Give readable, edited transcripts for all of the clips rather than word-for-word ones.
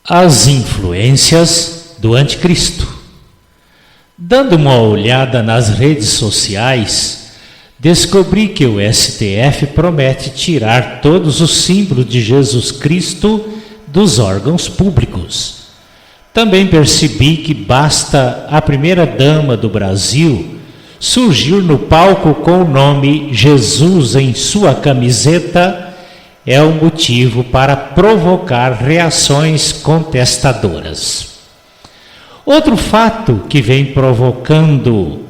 As influências do anticristo. Dando uma olhada nas redes sociais, descobri que o STF promete tirar todos os símbolos de Jesus Cristo dos órgãos públicos. Também percebi que basta a primeira-dama do Brasil surgir no palco com o nome Jesus em sua camiseta é um motivo para provocar reações contestadoras. Outro fato que vem provocando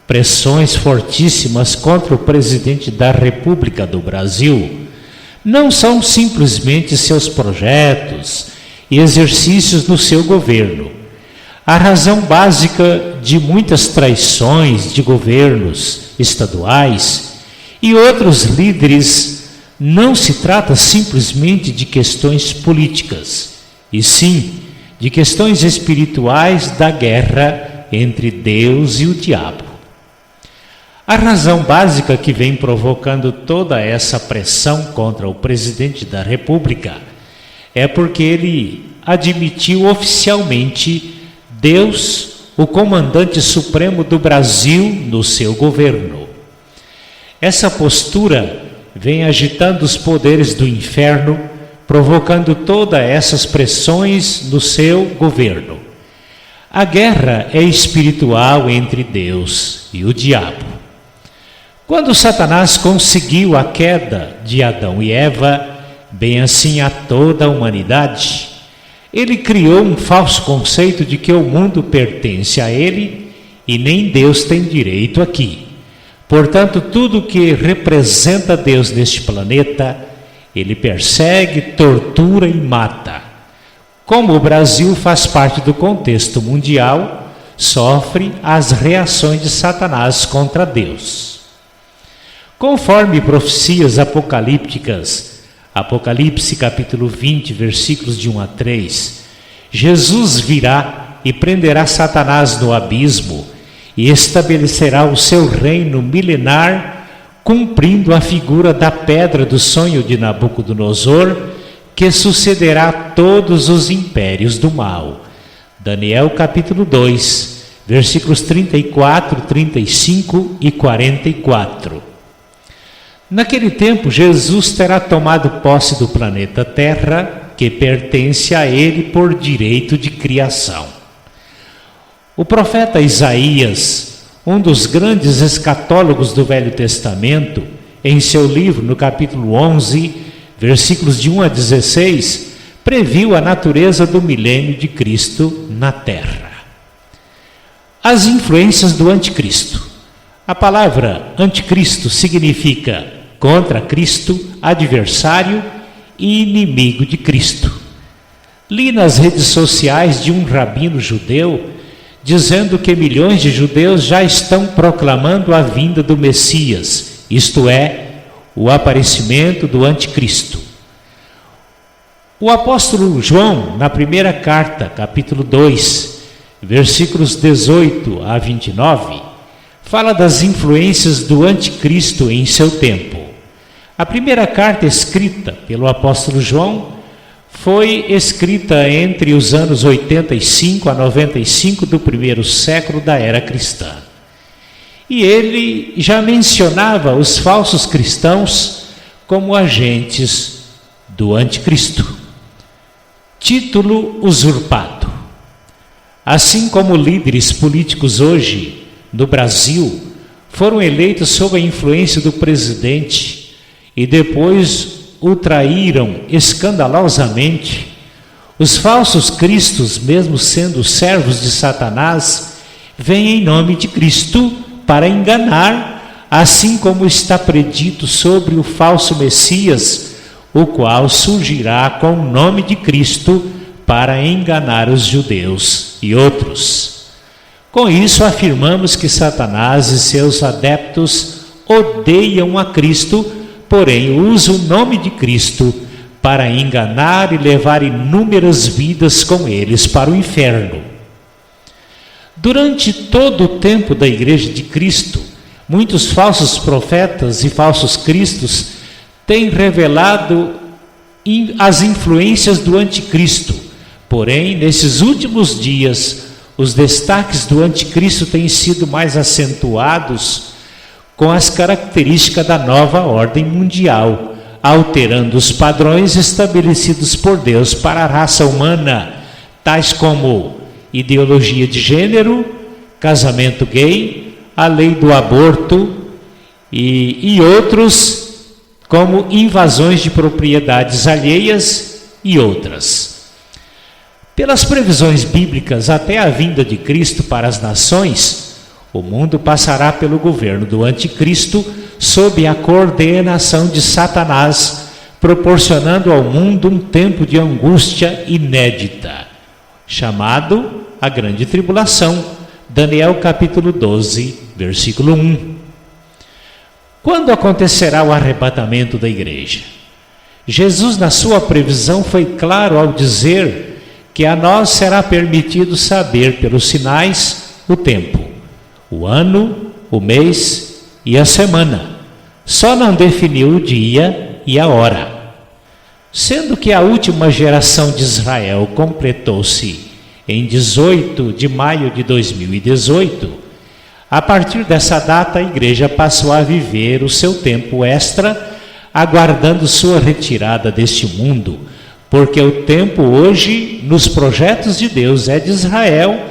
pressões fortíssimas contra o presidente da República do Brasil não são simplesmente seus projetos e exercícios no seu governo. A razão básica de muitas traições de governos estaduais e outros líderes não se trata simplesmente de questões políticas, e sim de questões espirituais da guerra entre Deus e o diabo. A razão básica que vem provocando toda essa pressão contra o presidente da República é porque ele admitiu oficialmente Deus, o comandante supremo do Brasil, no seu governo. Essa postura vem agitando os poderes do inferno, provocando todas essas pressões no seu governo. A guerra é espiritual entre Deus e o diabo. Quando Satanás conseguiu a queda de Adão e Eva, bem assim a toda a humanidade, ele criou um falso conceito de que o mundo pertence a ele e nem Deus tem direito aqui. Portanto, tudo que representa Deus neste planeta, ele persegue, tortura e mata. Como o Brasil faz parte do contexto mundial, sofre as reações de Satanás contra Deus. Conforme profecias apocalípticas, Apocalipse capítulo 20, versículos de 1 a 3, Jesus virá e prenderá Satanás no abismo e estabelecerá o seu reino milenar, cumprindo a figura da pedra do sonho de Nabucodonosor, que sucederá a todos os impérios do mal. Daniel capítulo 2, versículos 34, 35 e 44. Naquele tempo, Jesus terá tomado posse do planeta Terra, que pertence a ele por direito de criação. O profeta Isaías, um dos grandes escatólogos do Velho Testamento, em seu livro, no capítulo 11, versículos de 1 a 16, previu a natureza do milênio de Cristo na Terra. As influências do anticristo. A palavra anticristo significa contra Cristo, adversário e inimigo de Cristo. Li nas redes sociais de um rabino judeu dizendo que milhões de judeus já estão proclamando a vinda do Messias, isto é, o aparecimento do anticristo. O apóstolo João, na primeira carta, capítulo 2, versículos 18 a 29, fala das influências do anticristo em seu tempo. A primeira carta escrita pelo apóstolo João foi escrita entre os anos 85 a 95 do primeiro século da era cristã. E ele já mencionava os falsos cristãos como agentes do anticristo. Título usurpado. Assim como líderes políticos hoje no Brasil foram eleitos sob a influência do presidente e depois o traíram escandalosamente, os falsos cristos, mesmo sendo servos de Satanás, vêm em nome de Cristo para enganar, assim como está predito sobre o falso Messias, o qual surgirá com o nome de Cristo para enganar os judeus e outros. Com isso, afirmamos que Satanás e seus adeptos odeiam a Cristo, porém usam o nome de Cristo para enganar e levar inúmeras vidas com eles para o inferno. Durante todo o tempo da Igreja de Cristo, muitos falsos profetas e falsos cristos têm revelado as influências do anticristo Porém, nesses últimos dias, os destaques do anticristo têm sido mais acentuados com as características da nova ordem mundial, alterando os padrões estabelecidos por Deus para a raça humana, tais como ideologia de gênero, casamento gay, a lei do aborto e outros, como invasões de propriedades alheias e outras. Pelas previsões bíblicas, até a vinda de Cristo para as nações, o mundo passará pelo governo do anticristo sob a coordenação de Satanás, proporcionando ao mundo um tempo de angústia inédita, chamado a Grande Tribulação. Daniel capítulo 12, versículo 1. Quando acontecerá o arrebatamento da igreja? Jesus, na sua previsão, foi claro ao dizer que a nós será permitido saber pelos sinais o tempo, o ano, o mês e a semana. Só não definiu o dia e a hora. Sendo que a última geração de Israel completou-se em 18 de maio de 2018, a partir dessa data a igreja passou a viver o seu tempo extra, aguardando sua retirada deste mundo, porque o tempo hoje, nos projetos de Deus, é de Israel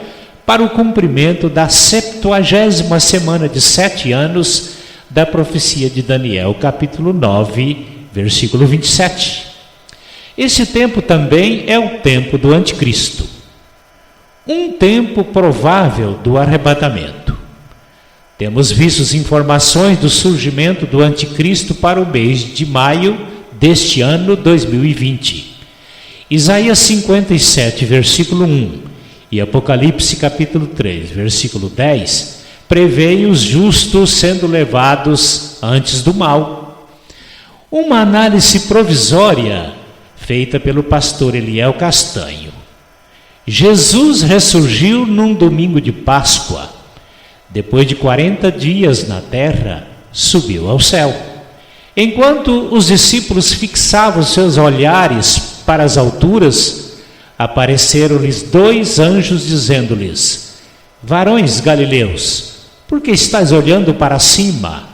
para o cumprimento da 70ª semana de 7 anos da profecia de Daniel, capítulo 9, versículo 27. Esse tempo também é o tempo do anticristo, um tempo provável do arrebatamento. Temos visto informações do surgimento do anticristo para o mês de maio deste ano 2020. Isaías 57, versículo 1 e Apocalipse capítulo 3, versículo 10, prevêem os justos sendo levados antes do mal. Uma análise provisória feita pelo pastor Eliel Castanho. Jesus ressurgiu num domingo de Páscoa. Depois de 40 dias na terra, subiu ao céu. Enquanto os discípulos fixavam seus olhares para as alturas, apareceram-lhes 2 anjos dizendo-lhes: varões galileus, por que estáis olhando para cima?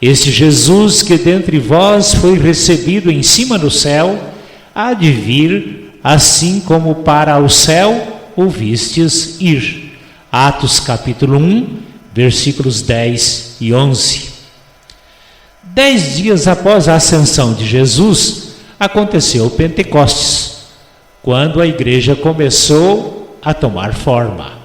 Este Jesus que dentre vós foi recebido em cima do céu, há de vir, assim como para o céu o vistes ir. Atos capítulo 1, versículos 10 e 11. 10 dias após a ascensão de Jesus, aconteceu o Pentecostes, quando a igreja começou a tomar forma.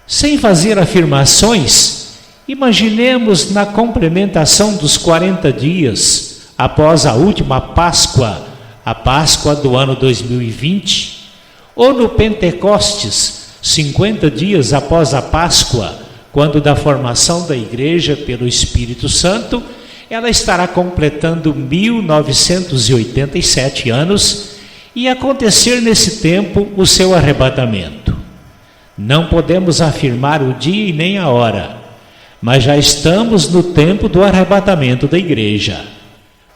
Sem fazer afirmações, imaginemos na complementação dos 40 dias após a última Páscoa, a Páscoa do ano 2020, ou no Pentecostes, 50 dias após a Páscoa, quando da formação da igreja pelo Espírito Santo, ela estará completando 1987 anos e acontecer nesse tempo o seu arrebatamento. Não podemos afirmar o dia e nem a hora, mas já estamos no tempo do arrebatamento da igreja.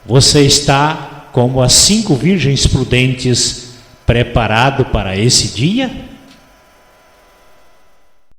Você está, como as 5 virgens prudentes, preparado para esse dia?